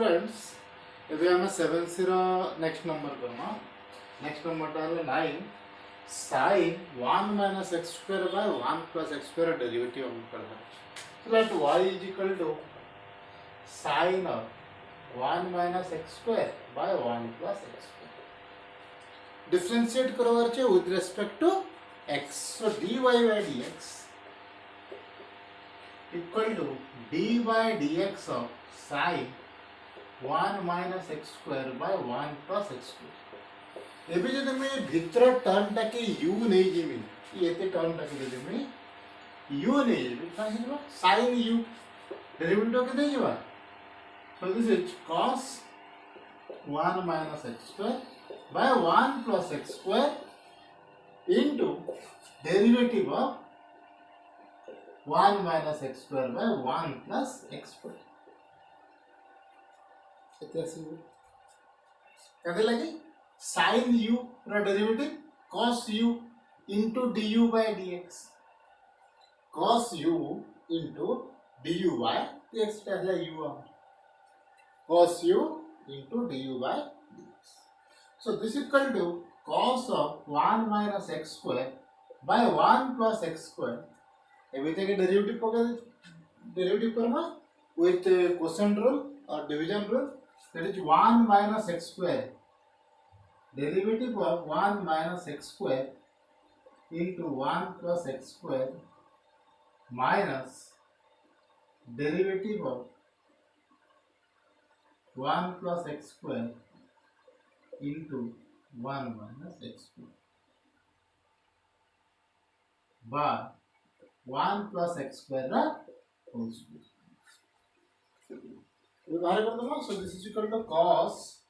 Students एबे हम 7 next number करमा नेक्स्ट नंबर टाले 9 sin 1 minus x square by 1 plus x square derivative हम करना so let y is equal to sin of 1 minus x square by 1 plus x square differentiate करवार छे with respect to x so dy by dx equal to d by dx of sin 1 minus x square by 1 plus x square एबे जदि मैं भितर term टाके u नै Jamie एते term टाके जदि मैं u नै जेमी का हिजबा sin u डेरिवेटिव के देजबा so this is cos 1 minus x square by 1 plus x square into derivative of 1 minus x square by 1 plus x square कैसे कहते लगे sin u पूरा derivative cos u into du by dx cos u into du by dx कहते u cos u into du by dx so this is equal to cos of 1 minus x square by 1 plus x square everything के derivative करना with quotient rule or division rule that is 1 minus x square derivative of 1 minus x square into 1 plus x square minus derivative of 1 plus x square into 1 minus x square by 1 plus x square whole square. So this is equal to cos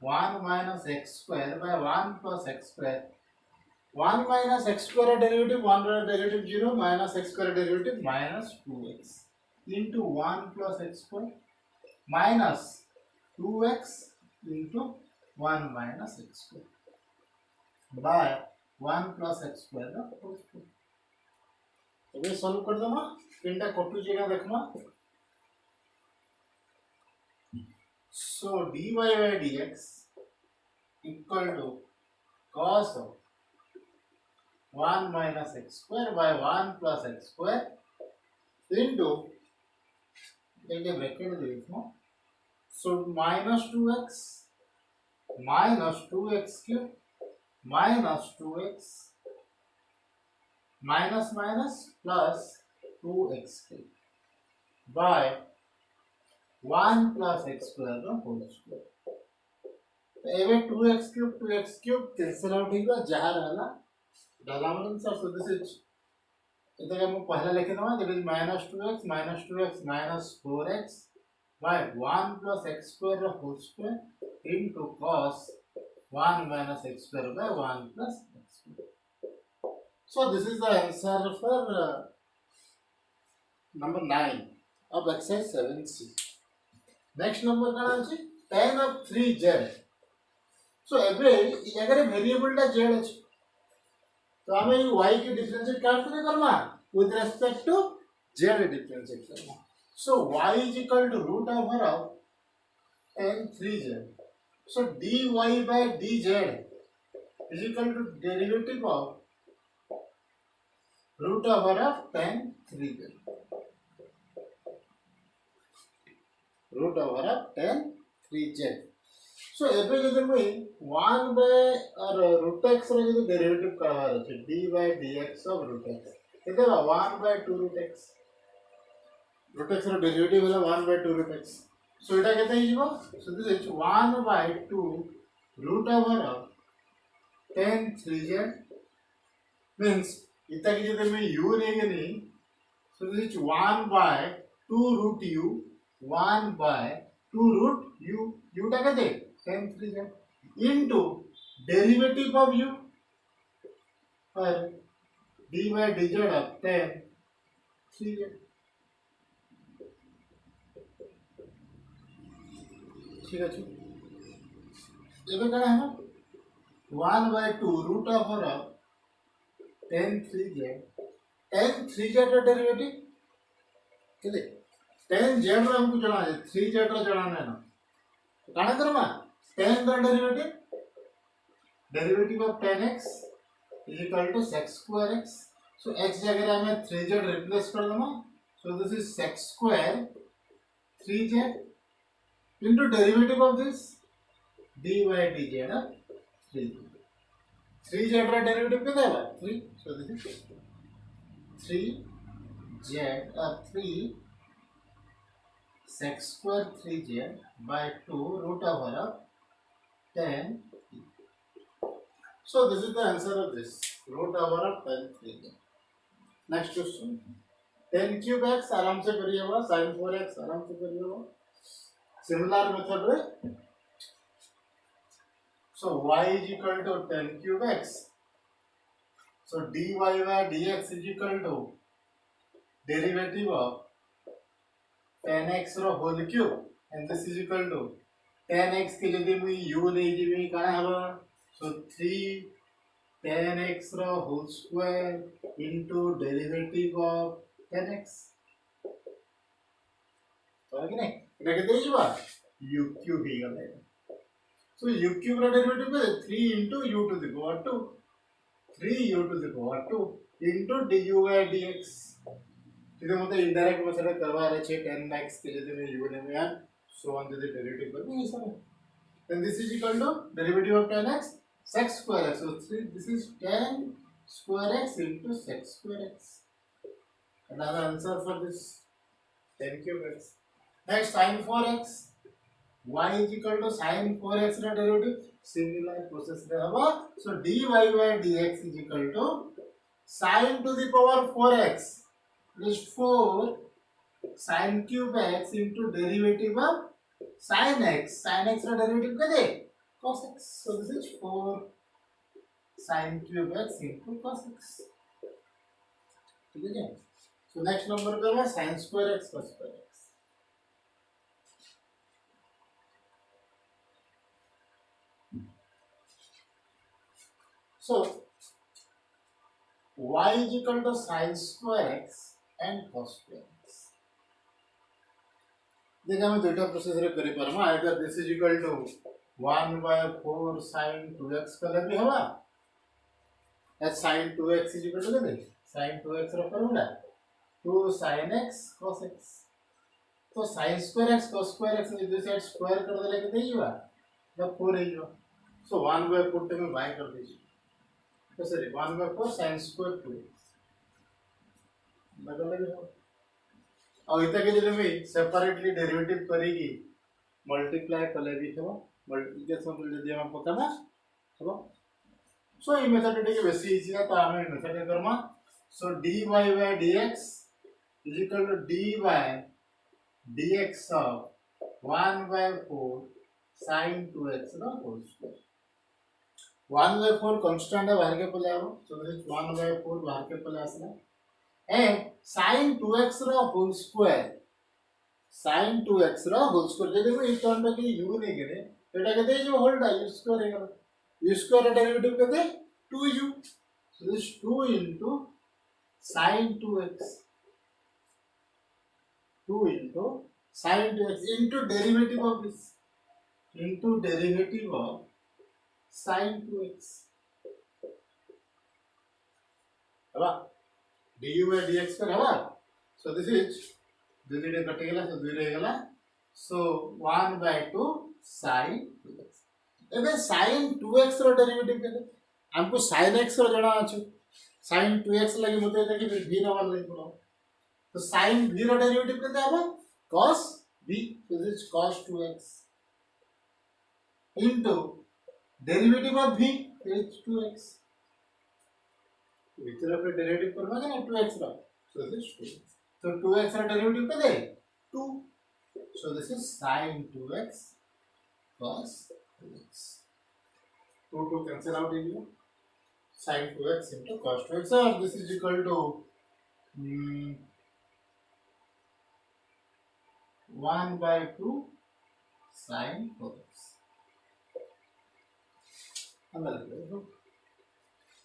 1 minus x square by 1 plus x square 1 minus x square derivative 1 derivative 0 minus x square derivative minus 2x into 1 plus x square minus 2x into 1 minus x square by 1 plus x square whole square. तो solve कर दमा तीनटा कटु जेना देखमा so dy by dx equal to cos of 1 minus x square by 1 plus x square into the bracket देखो so minus 2x cube minus 2x minus minus plus 2x cube by 1 plus x square the whole square. तो एवे 2x cube cancel out होगा जहां रहला डालामन sir so this is इधर हम पहला लिखे दमा that is -2x minus 4x by 1 plus x square the whole square into cos 1 minus x square by 1 plus x square. So this is the answer for number 9 of exercise 7c. Next number कौन अछि tan of 3z सो एबे एगरे variable ता z अछि तो हमें y के differentiate कैसे करना with respect to z differentiate करना so y is equal to root over of tan 3z so dy by dz is equal to derivative of root over of tan 3z root over of tan 3z so एबे जदि मैं 1 by और root x रे जदि derivative करवार अछि d by dx of root x केते 1 by 2 root x रो डेरिवेटिव होला 1 by 2 root x so एटा केते हिजबो so this is 1 by 2 root over of tan 3z means इता की जदि मैं u ले Ghani so this is 1 by 2 root u 1 by 2 root u टा कहते tan 3z into derivative of u और d by dz of tan 3z ठीक है एबे करा है 1 by 2 root over tan 3z रो डेरिवेटिव केते tan z रो हमको जाना है 3z रो जाना है ना काना करमा tan का derivative of tan x is equal to sec square x. So x जगह हमें 3z रिप्लेस कर देना. So this is sec square 3z into derivative of this dy dz of 3z. 3z रा डेरिवेटिव कितना है 3. सो this is 3z or 3 sec square 3z by 2 root over of 10. So this is the answer of this root over of 10 3z. Next question 10 cube x आराम से करिए हुआ sin 4x आराम से करिए हुआ. Similar method में so y is equal to 10 cube x. So dy by dx is equal to derivative of tan x row whole cube and this is equal to tan x के जगह में u नहीं जी काना हवा. So 3 tan x row whole square into derivative of tan x. तो आगे नहीं इधर कितने ही हुआ u cube ही गया. So u cube रो derivative में 3 into u to the power 2 3u to the power 2 into du by dx. इधर मतलब इनडायरेक्ट मेथड करवा रहे छे tan x के जगह में u ने में सो ऑन द डेरिवेटिव कर ये सब. then this is equal to derivative of tan x sec square x. so this is tan square x into sec square x. another answer for this 10 cube x. next sin 4x y is equal to sin 4x रा derivative similar process रे हवा. so dy by dx is equal to sin to the power 4x is 4 sin cube x into derivative of sin x. sin x का derivative क्या दे cos x. so this is 4 sin cube x into cos x. ठीक है. so next number करना sin square x cos square x. so y is equal to sin square x and cos square x. देखा मैं दूसरा process रे करी परमा either this is equal to 1/4 sin 2x कले भी हवा as sin 2x is equal to कितने sin 2x रो formula 2 sin x cos x. तो sin square x cos square x इधर साइड स्क्वायर कर देले कितने ही हुआ तो 4 ही हुआ. सो 1/4 ते में बाय कर दीजिए. तो सॉरी 1/4 sin square 2x बदल लगे हो. और इतना के लिए में सेपरेटली डेरिवेटिव करेगी मल्टीप्लाई कले भी हो मल्टीप्लिकेशन को यदि हम पता ना हो. सो ये मेथड के बेसी इजी है तो हमें मेथड करना. सो dy by dx is equal to dy dx of 1/4 sin 2x ना होल स्क्वायर. 1/4 कांस्टेंट है बाहर के पले आओ. सो दिस 1/4 बाहर के पले आसना and sin 2x रा होल स्क्वायर sin 2x रा होल स्क्वायर जदि को इस टर्म पे u नहीं करे एटा कहते जो होल्ड है u स्क्वायर है u स्क्वायर का डेरिवेटिव कहते 2u. so this 2 into sin 2x 2 into sin 2x into derivative of this into derivative of sin 2x. अब du by dx पर हवा. so this is दूसरी डे कटे गला. so दूसरे गला. so 1/2 sin 2x. एबे sin 2x रो derivative केते हमको sin x रो जणा अछि. sin 2x लागि मते देखि v नंबर लागि पड़ो. तो sin v रो डेरिवेटिव केते हबो cos v. so this is cos 2x into derivative of v is 2x. इधर पे डेरिवेटिव करना है ना 2x का. so this is 2x. so 2x का डेरिवेटिव क्या दे 2. so this is sin 2x cos 2x. 2 cancel out in here. sin 2x into cos 2x or this is equal to 1/2 sin 4x.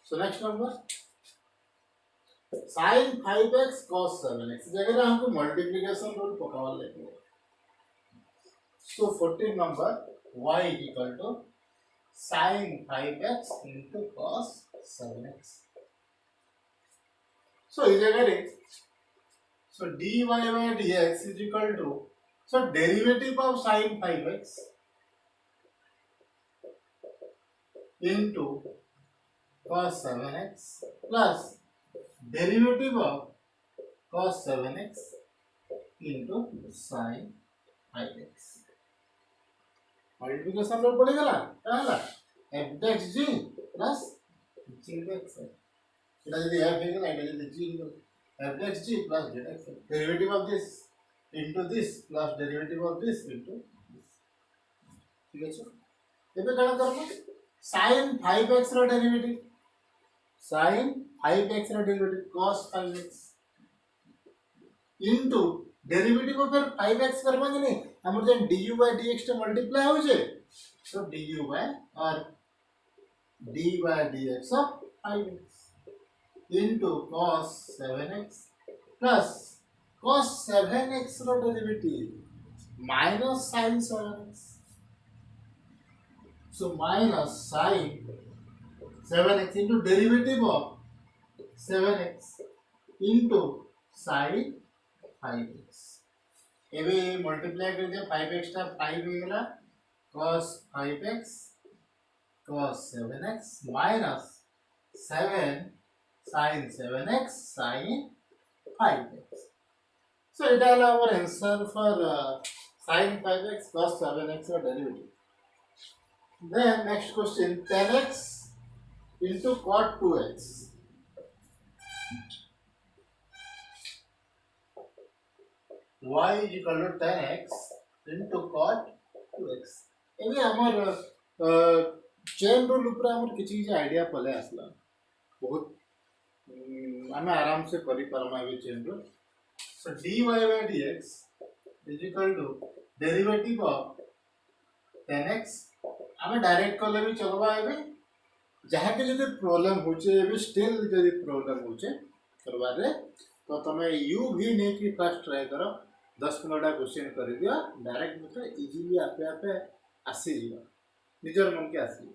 so next number sin 5x cos 7x जगह हमको multiplication rule पकावा लेके. so 14 number y is equal to sin 5x into cos 7x. So is again, so dy by dx is equal to, so derivative of sin 5x into cos 7x plus derivative of cos 7x into sin 5x. Multiplication में पड़ेगा क्या है f dash g plus g dash इधर यदि f है ना इधर यदि g f dash g plus g dash derivative of this into this plus derivative of this into this ठीक है सर ये क्या करना sin 5x रा डेरिवेटिव sin 5x रा derivative cos 5x into derivative को फिर 5x करवा कि नहीं हमर जन du by dx to multiply हो जे so du by और d by dx of 5x into cos 7x plus cos 7x रो derivative minus sin 7x so minus sin 7x into derivative of 7x into sin 5x एबे multiply कर दिया 5x टा 5 हो गला cos 5x cos 7x minus 7 sin 7x sin 5x. So it is our answer for sin 5x cos 7x or derivative. Then next question 10x into cot 2x. y is equal to 10x into cot 2x. एबे हमर chain rule ऊपर हमर किछि जे idea पले आसला बहुत हमें आराम से करि परमा एबे chain rule so dy by dx is equal to derivative of 10x हमें डायरेक्ट कले भी चलबा एबे जहाँ के जदि प्रॉब्लम होचे एबे स्टिल जदि प्रॉब्लम होचे करबा रे तो तमे u भी नहीं कि फर्स्ट ट्राई करो 10-15 क्वेश्चन कर दिया डायरेक्ट मतलब इजीली आपे आपे आसी जीवा निजर मन के आसी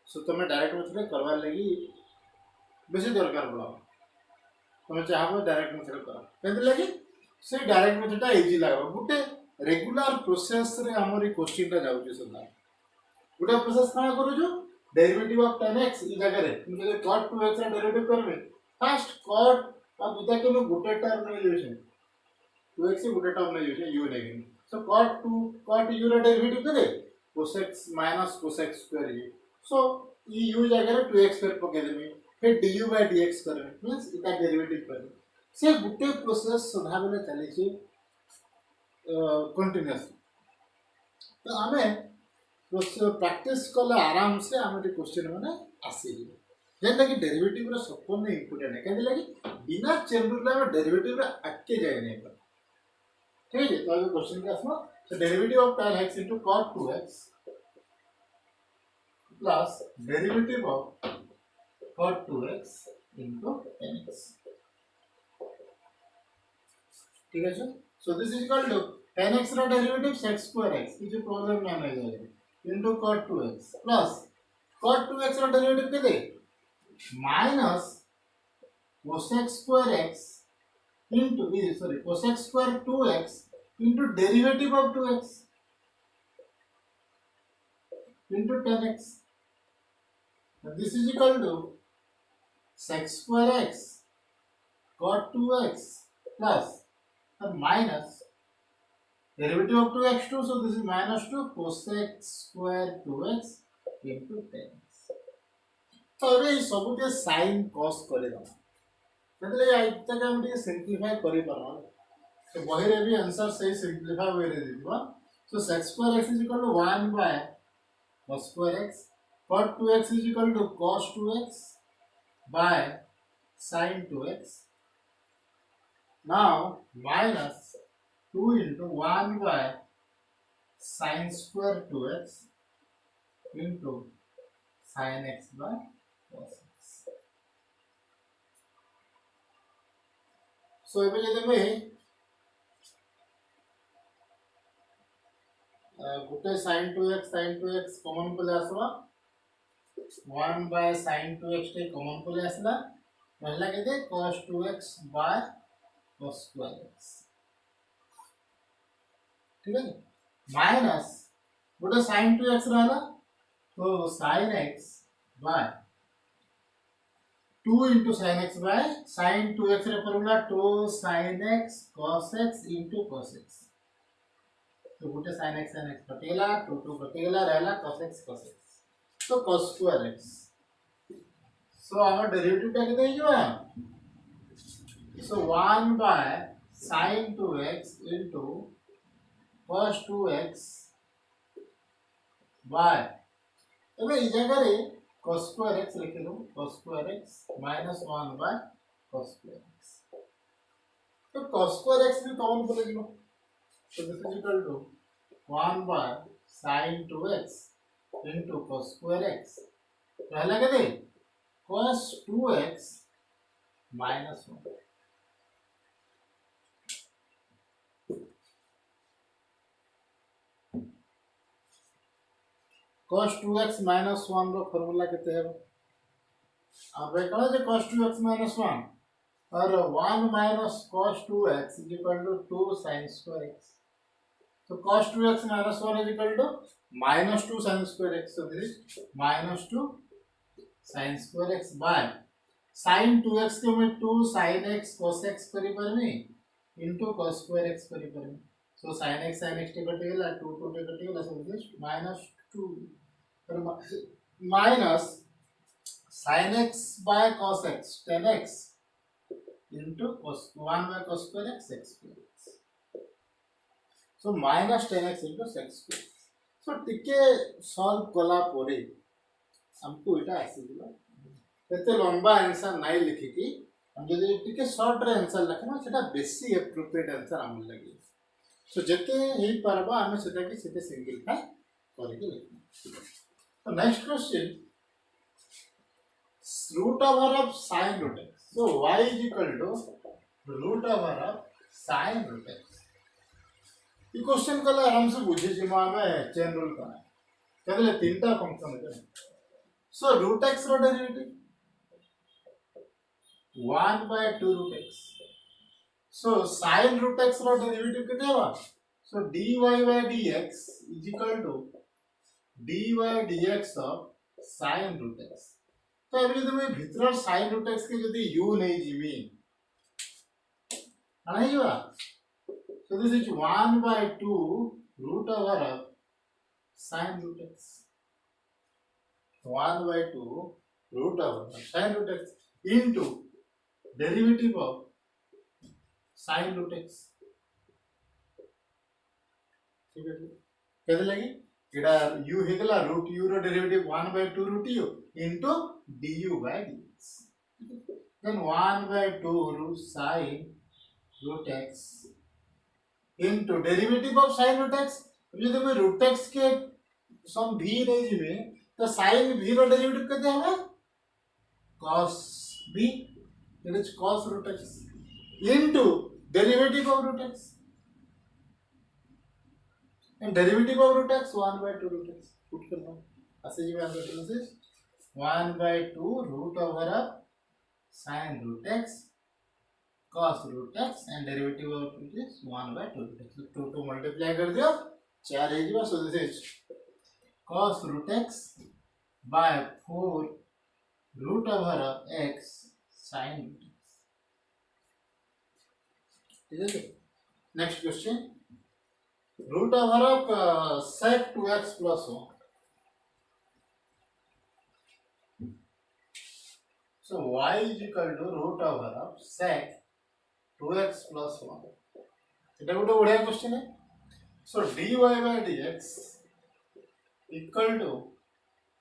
सो तमे डायरेक्ट मतलब करवा लगी बेसी दरकार पड़ा तमे चाहबो डायरेक्ट मतलब करा केंत लगी से डायरेक्ट मेथड इजी लागो गुटे रेगुलर प्रोसेस रे हमर क्वेश्चन ता जाउ जे सदा गुटे प्रोसेस का करू जो डेरिवेटिव ऑफ 10x ई जगह रे तुम cot 2x रा डेरिवेटिव करबे फर्स्ट cot अब इदा के गुटे टर्म में यूज है 2x से गुटे टर्म में यूज है u negative so cot u रा डेरिवेटिव करे cos x minus cos x square u सो ई u जगह रे 2x फिर पके देबे फिर du by dx करबे मींस इता डेरिवेटिव करबे से गुटे प्रोसेस सदा बेले चली छी कंटीन्यूअस तो हमें प्रैक्टिस कले आराम से हमें क्वेश्चन माने आसी जेंता कि डेरिवेटिव रा संपूर्ण इंपोर्टेंट है कहले लगी बिना चेन रूल रे डेरिवेटिव रा आके जाय नहीं पर ठीक है तो अभी क्वेश्चन का Asma so derivative of tan x into cot 2x plus derivative of cot 2x into tan x ठीक है so this is equal to tan x रा डेरिवेटिव sec square x की जो प्रॉब्लम में हमें जाएगा into cot 2x plus cot 2x रा derivative कितने minus cosec square x into cosec square 2x into derivative of 2x into 10x and this is equal to sec square x cot 2x plus minus derivative of 2x2 so this is minus 2 cosec square 2x into 10x तो अबे सब के sin cos करे दम मतलब ये तक हम ये सिंपलीफाई करि परवा तो वही रे भी आंसर सही सिंपलीफाई होय रे दिबा सो sec square x is equal to 1 by cos square x cot 2x is equal to cos 2x by sin 2x now minus 2 into 1 by sin square 2x into sin x by cos x so ଏବେ ଯଦି ଆମେ गोटे sin 2x common पले आसवा 1 bye sin 2x टे common पले आसला रहला केते cos 2x by cos square x ठीक है माइनस गोटे sin 2x रहला तो sin x by 2 into sin x by sin 2x रे formula 2 sin x cos x into cos x तो गोटे sin x कटेला 2 कटेला रहला cos x तो cos square x so our derivative टा केते हिजबा सो 1 by sin 2x into cos 2x by एबे इ जगह रे cos square x लिख लो cos square x minus 1 by cos square x तो cos square x भी कॉमन कर लो so this is equal to 1 by sin 2x into cos square x रहला के दे cos 2x minus 1 cos 2x minus 1 रो formula केते है अब देखो जे cos 2x minus 1 और 1 minus cos 2x is equal to 2 sin square x so cos 2x minus 1 is equal to minus 2 sin square x so this is minus 2 sin square x by sin 2x के में 2 sin x cos x करी पर में into cos square x करी पर में so sin x टे कटेला 2 टे कटेला so this is minus 2 minus sin x by cos x tan x into cos 1 by cos square x x square x so minus tan x into x square so टिके solve कला परे हमको इटा आसी दिला एते लंबा आंसर नाही लिखि कि हम जदि टिके शॉर्ट रे आंसर लिखना सेटा बेसी एप्रोप्रिएट आंसर हम लगी सो जते हे परबा हम सेटा कि सेटे सिंपलीफाई करके लिखना तो next question root over of sin root x so y is equal to root over of sin root x ये क्वेश्चन कला आराम से बुझे जिमा में चेन रूल का कहले तीनटा फंक्शन है सो root x रो derivative 1 by 2 root x so sin root x रो डेरिवेटिव किते बा so dy by dx is equal to dy dx of sin root x तो एबे तुम भीतर sin root x के जदी u नहीं जिमी आना ही बा so this is 1 by 2 root over of sin root x 1 by 2 root over of sin root x into derivative of sin root x ठीक है कैसे लगी एडा u हेगला root u रो derivative 1 by 2 root u into du by dx then 1 by 2 root sin root x into derivative of sin root x यदि मैं root x के सम v नहीं जिमे तो sin v रो डेरिवेटिव किते हबे cos v that is cos root x into derivative of root x and derivative of root x 1 by 2 root x put करना ऐसे जी में answer this is 1 by 2 root over of sin root x cos root x and derivative of it is 1 by 2 root x so 2 multiply कर दियो 4 है जी so this is cos root x by 4 root over of x sin root x ठीक है next question root over of sec 2x plus 1 so y is equal to root over of sec 2x plus 1 এটা ଗୋଟେ ବଢିଆ question है so dy by dx equal to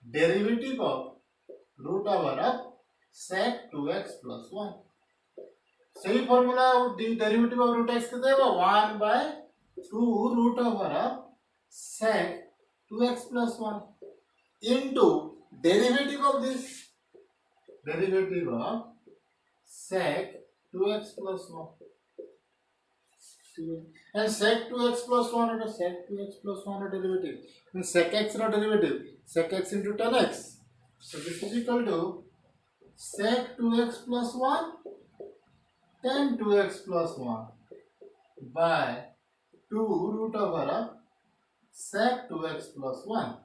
derivative of root over of sec 2x plus 1 सही formula derivative of root x कितना है 1 by 2 root over of sec 2x plus 1 into derivative of this derivative of sec 2x plus 1 and sec 2x plus 1 at sec 2x plus 1 derivative. And sec x no derivative. Sec x into tan x. So this is equal to sec 2x plus 1 tan 2x plus 1 by 2 root over of sec 2x plus 1.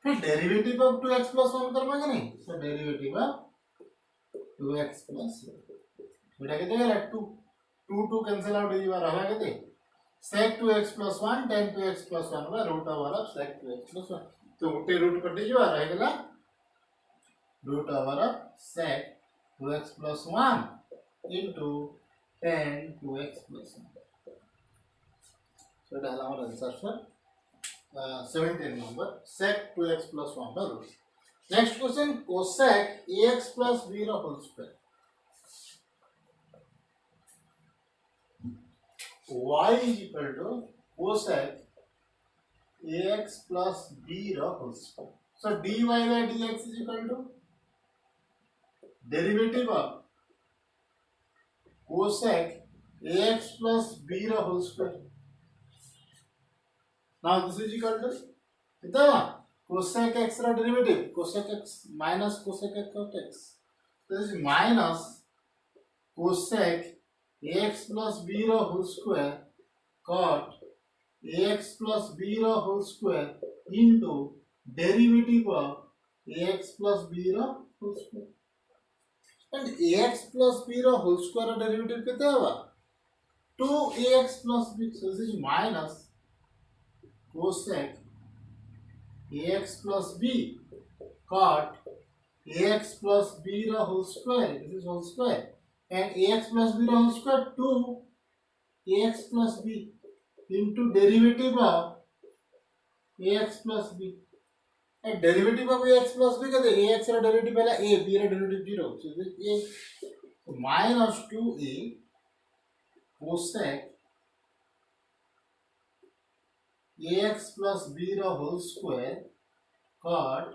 फिर derivative of 2x plus 1 करवाएंगे नहीं. So derivative of 2x plus 1. बेटा कितने का 2 2 cancel out ये बार हवा कितने sec 2x plus 1 tan 2x plus 1 by root over of sec 2x plus 1. तो उल्टे रूट कट दीजिए बार रहेगा root over of sec 2x plus 1 into tan 2x plus 1. So that is our answer for 17 number sec 2x plus 1 by root. Next question, cosec ax plus b whole square. Y is equal to cosec ax plus b whole square. So dy by dx is equal to derivative of cosec ax plus b whole square. Now this is equal to कितना cosec x का derivative cosec x minus cosec x of x. So this is minus cosec ax plus b whole square cot ax plus b whole square into derivative of ax plus b whole square. And ax plus b whole square derivative कितना होगा 2ax plus b. So this is minus cosec ax plus b cot ax plus b whole square. This is whole square. And ax plus b whole square 2 ax plus b into derivative of ax plus b. And derivative of ax plus b कहते हैं ax का derivative पहला a, b का derivative 0. So this is a minus 2a cosec ax plus b whole square cot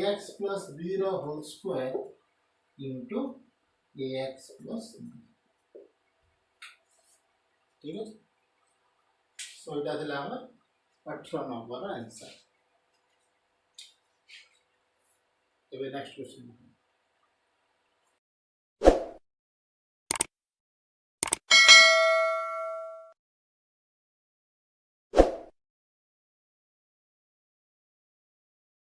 ax plus b whole square into ax plus b. ठीक है. So it is our 18 number answer. Okay, next question.